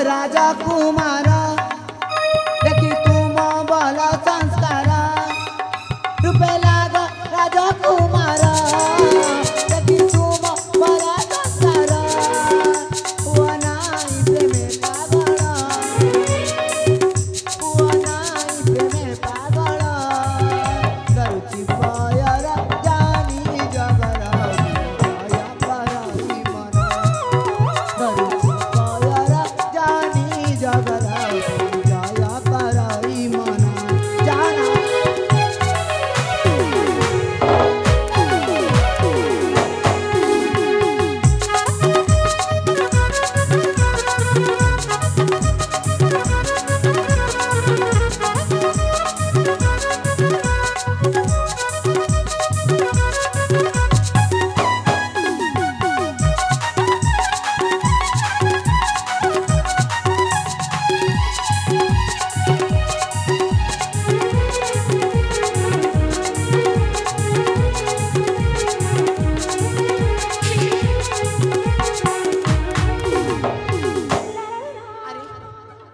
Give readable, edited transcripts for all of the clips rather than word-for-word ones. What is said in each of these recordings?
राजा कुमार देखी तुम बल संस्कार रूपे लाग राजा कुमार देखी तुम बल संस्कार हुआ नाई प्रेमे पागल हुआ नाई प्रेमे पागल करुची पयर जानी जगर जया करई मन करुची पयर जानी जगर जया करई मन जाना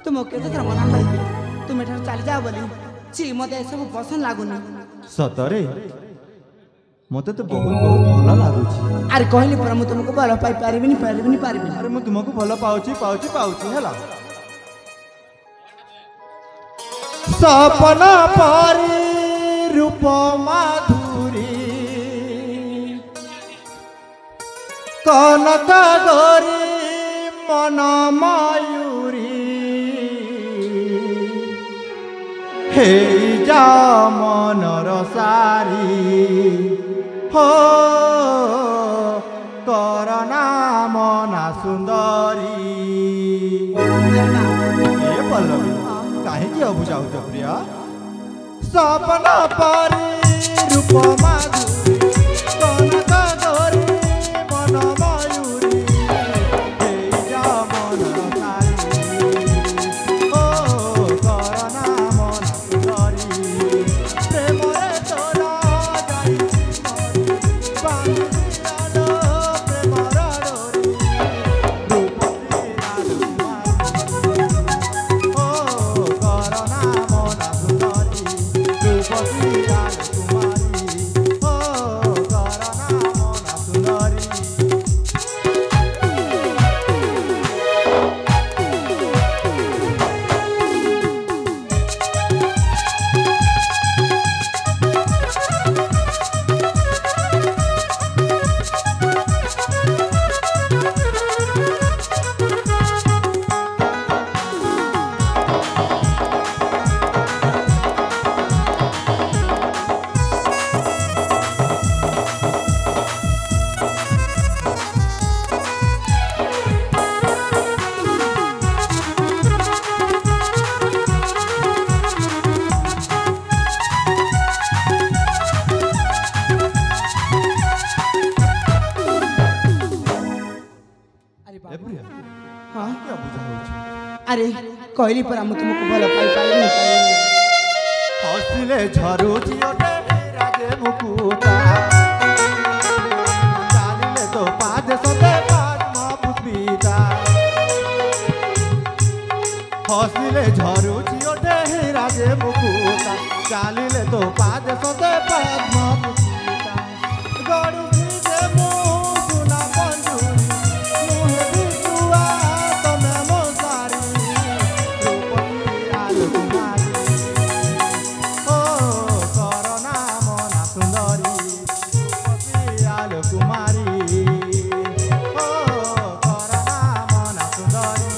तुम केते थर मना करी तुम एठार चली जा बोली छी मते सब पसंद लागुनी सतरे मते तो बहुत बहुत भल लागुची अरे कहली पर मु तुमको भल पाई पारिबिनी अरे मु तुमको भल पाउची हैला सपना पारी रूप माधुरी कनक गोरी मन मयूरी हे जा मनर सारी हो करना मना सुंदरी ए पल्लवी काहे की अबुझा हो प्रिया सपना पारी रूप माधुरी कनक गोरी मन मयूरी हे जा मनर सारी हो करना मना सुंदरी प्रेमरे तोरा जाई बांधियालो प्रेमर डोरी रूपती राजकुमारी ओ करना मना सुंदरी रूपती राजकुमारी ओ करना मना सुंदरी ए प्रिया हां क्या बुझा होची अरे कहली पर मु तुमको भल पाई हसिले झरुची ओटे राजे मुकुता चालिले तो पाद सते पद्म पुष्पिता हसिले झरुची ओटे राजे मुकुता चालिले तो पाद सते पद्म पुष्पिता गड़ी जे मु सुना पंजुरी मुहे बिसुआ तमे मोसारी रूपती राजकुमारी ओ करना मना सुंदरी रूपती राजकुमारी ओ करना मना सुंदरी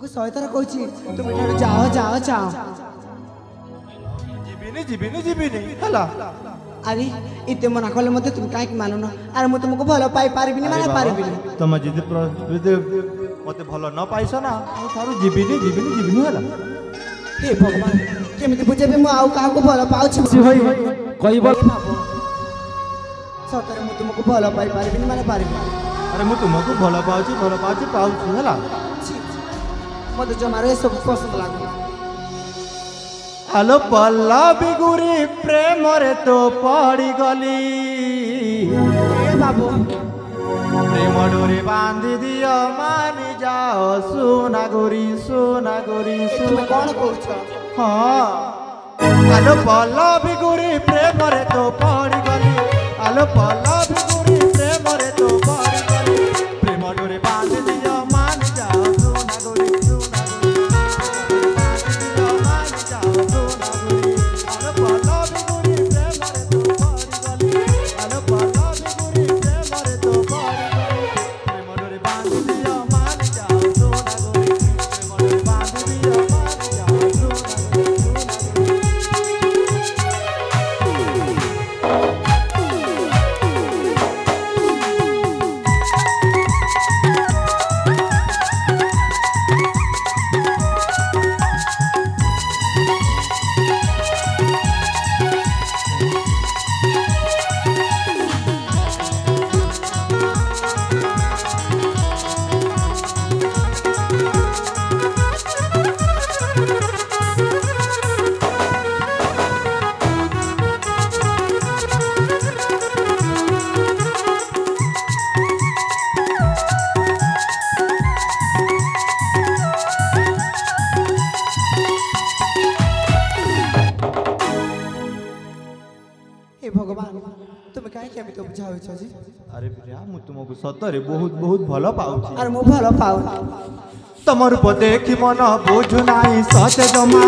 तुमको 100 थर कहूची तुम एठार जाओ जाओ जाओ जीविनी हला अरे इते मना कले मते तुम काहे कि मानुन अरे मु तुमको भलो पाई पारबिनी माने पारबिनी तुम जिदि मते भलो न पाइस ना मु थारु जीविनी हला हे भगवान केमिति बुझेबे मु आउ काहा को भलो पाउछि भाई कहब सतरे मु तुमको भलो पाई पारबिनी माने पारबिनी अरे मु तुमको भलो पाउछि हला मते जमारे सब पसंद लागो आलो पल्लवी गुरी प्रेम रे तो पड़ी गली ए बाबू प्रेम डोरी बांधी दियो मानी जाओ सोना गोरी तुम कौन कहछ हाँ आलो पल्लवी गुरी प्रेम रे तो पड़ी गली आलो पल्लवी गुरी प्रेम रे तो पड़ी गली प्रेम डोरी बांधी दियो मानी जाओ सोना गोरी हे भगवान तुम काहे के तो बुझाउ छ जी अरे प्रिया मु तुमको सतरे बहुत भलो पाउछि अरे मु भलो पाउ तम रूप देखी मन बुझु नाही सते जमा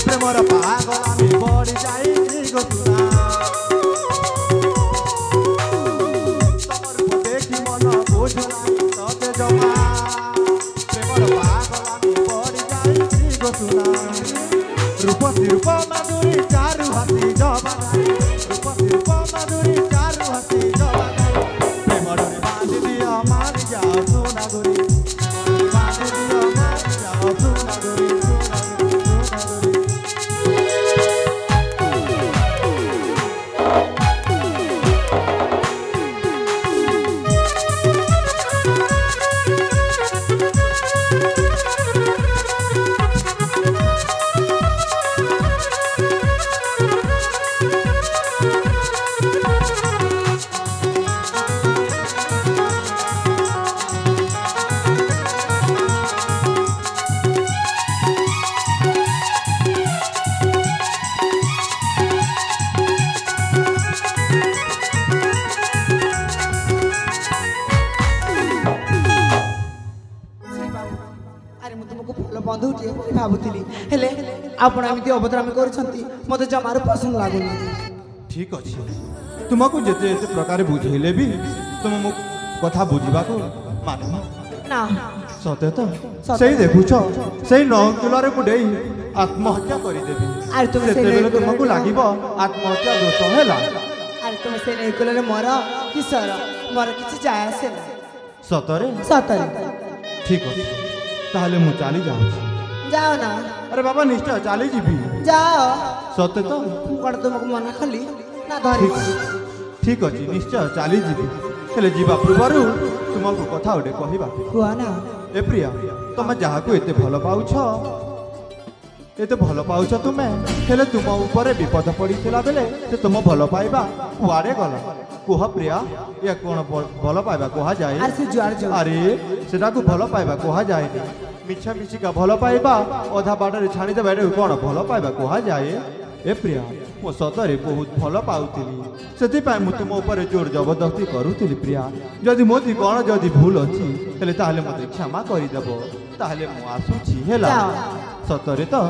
प्रेमर पागल आमी बड़ी जाई गो तुना तम रूप देखी मन बुझु नाही सते जमा प्रेमर पागल आमी बड़ी जाई गो तुना रूप माधुरी चारु हाथी जबा रूप माधुरी चारु हाथी जबा प्रेम डोरी बांधी दियो मानी जाओ सोना गोरी बांधी दियो मानी जाओ सोना गोरी बंधुटी भावुली हेले आपण एमती अभद्रामी करछंती मते जमार पसंद लागुनी ठीक अछि तुमको जेते एते प्रकार बुझेले भी तुम मो कथा बुझिबा को माने ना सते तो सही देखुछ सही नौकुलारे मुडेई आत्महत्या करि देबी अरे तुम सेते बेले तुमको लागिबो आत्महत्या दोष हैला अरे तुम से नौकुलारे मर किसर मर किछि जाय आसे ना सतरे सतरे ठीक अछि ताहले मु चाली जाऊ जाओ ना अरे बाबा निश्चय चाली जीबी जाओ सते तो कड़ तुमको मना खाली ना धरि ठीक अछि निश्चय चाली जीबी हेले जीवा पूर्वरु तुमको कथा ओडे कहिबा हुआ ना ए प्रिया तुम जहा को एते भलो पाउछ एते भलो पाउछ तुमे हेले तुम ऊपर विपद पड़ीला बेले से तुम भलो पाइबा कुआरे गला कुह प्रिया या कोन भलो पाइबा कुहा जाए अरे से जुआर जो अरे सेटा को भलो पाइबा कुहा जाए मिछा मिछिका भलो पाइबा अधा बाडरे छाणी दे बैठे कोन भलो पाइबा कुहा जाए ए प्रिया मो सतरे बहुत भलो पाउतिली सेति पाइ मु तुम ऊपर जोर जबरदस्ती करूतिली प्रिया जदि मोदी कोन जदि भूल अछि हेले ताहले मते क्षमा करि देबो ताहले मु आसुछि हेला सतरे तो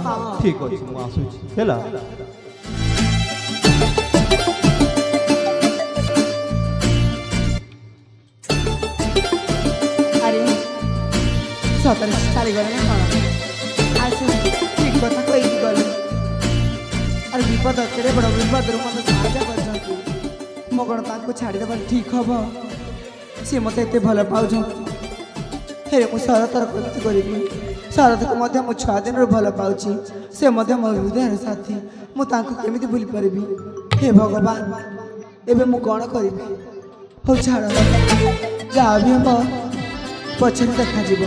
ठीक अछि मु आसुछि हेला अरे सतरे चाली गले କେଡ଼େ ବଡ଼ ବିପଦରୁ ମୋତେ ସାହାଯ୍ୟ କରିଛନ୍ତି ମୁଁ କ'ଣ ତାଙ୍କୁ ଛାଡ଼ିଦେବା ଠିକ୍ ହବ ସିଏ ମୋତେ ଏତେ ଭଲ ପାଉଛନ୍ତି ହେଲେ ମୁଁ ଶରତର କେମିତି କରିବି ଶରତକୁ ମଧ୍ୟ ମୁଁ 6 ଦିନରୁ ଭଲ ପାଉଛି ସେ ମଧ୍ୟ ମୋ ହୃଦୟର ସାଥୀ ମୁଁ ତାଙ୍କୁ କେମିତି ଭୁଲି ପାରିବି ହେ ଭଗବାନ ଏବେ ମୁଁ କ'ଣ କରିବି ହଉ ଛାଡ଼ ଯାହା ବି ହେବ ପଛରେ ଦେଖାଯିବ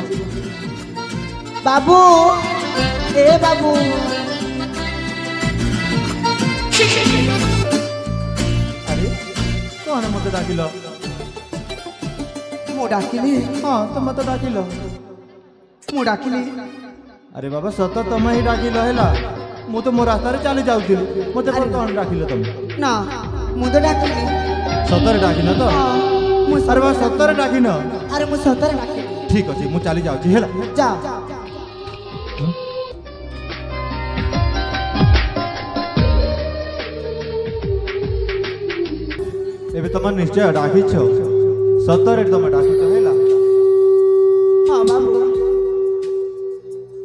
ବାବୁ ଏ ବାବୁ ଆରେ କ'ଣ ମୋତେ ଡାକିଲ ମୁଁ ଡାକିଲି ହଁ ତମେ ତ ଡାକିଲ ମୁଁ ଡାକିଲି ଆରେ ବାବା ସତ ତମେ ହିଁ ଡାକିଲ ହେଲା ମୁଁ ତ ମୋ ରାସ୍ତାରେ ଚାଲି ଯାଉଥିଲି ମୋତେ କ'ଣ ଡାକିଲ ତମେ ନା ମୁଁ ତ ଡାକିଲି ସତରେ ଡାକିନ ତ ମୁଁ ଆରେ ବାବା ସତରେ ଡାକିନ ଆରେ ମୁଁ ସତରେ ଡାକିଲି ଠିକ୍ ଅଛି ମୁଁ ଚାଲି ଯାଉଛି ହେଲା ଯା ଏବେ ତମେ ନିଶ୍ଚୟ ଡାକିଛ ସତରେ ତମେ ଡାକିଛ ହେଲା ହଁ ବାବୁ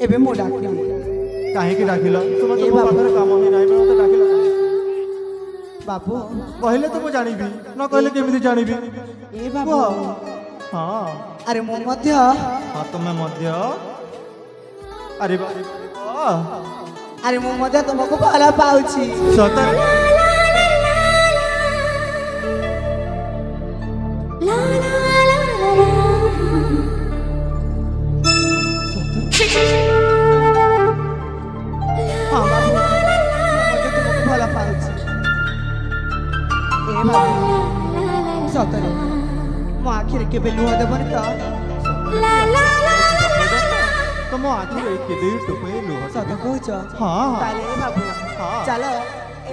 ଏବେ ମୁଁ ଡାକିଲି କାହିଁକି ଡାକିଲ ତୁମେ ତ ଏ ମୋ ବାବୁ। ପାଖରେ କାମ ହିଁ ନାହିଁ ମୋତେ ଡାକିଲ କାହିଁକି? ବାବୁ କହିଲେ ତ ମୁଁ ଜାଣିବି ନ କହିଲେ କେମିତି ଜାଣିବି ଏ ବାବୁ କୁହ। ହଁ ଆରେ ମୁଁ ମଧ୍ୟ ହଁ ତମେ ମଧ୍ୟ ଆରେ ଆରେ ମୁଁ ମଧ୍ୟ ତୁମକୁ ଭଲ ପାଉଛି ସତରେ ହଁ ବାବୁ ମୁଁ ମଧ୍ୟ ତୁମକୁ ଭଲ ପାଉଛି ଏ ବାବୁ ସତରେ ମୋ ଆଖିରେ କେବେ ଲୁହ ଦେବନି ତ ତମ ଆଖିରେ କେବେ ଟୋପେ ଲୁହ ସତ କହୁଛ ହଁ ତାହେଲେ ଏ ବାବୁ ହଁ। ଚାଲ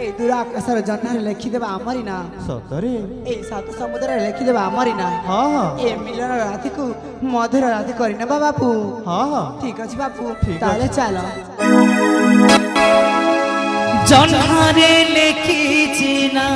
ଏଇ ଦୂର ଆକାଶର ଜହ୍ନରେ ଲେଖିଦେବା ଆମରି ନା ସତରେ ଏଇ ସାତ ସମୁଦ୍ରରେ ଲେଖିଦେବା ଆମରି ନା ହଁ ହଁ ଏ ମିଲନ ରାତିକୁ ମଧୁର ରାତି କରିନେବା ବାବୁ ହଁ ହଁ ଠିକ ଅଛି ବାବୁ ଠିକ ତାହେଲେ ଅଛି। ଚାଲ জহরে লেখিছি না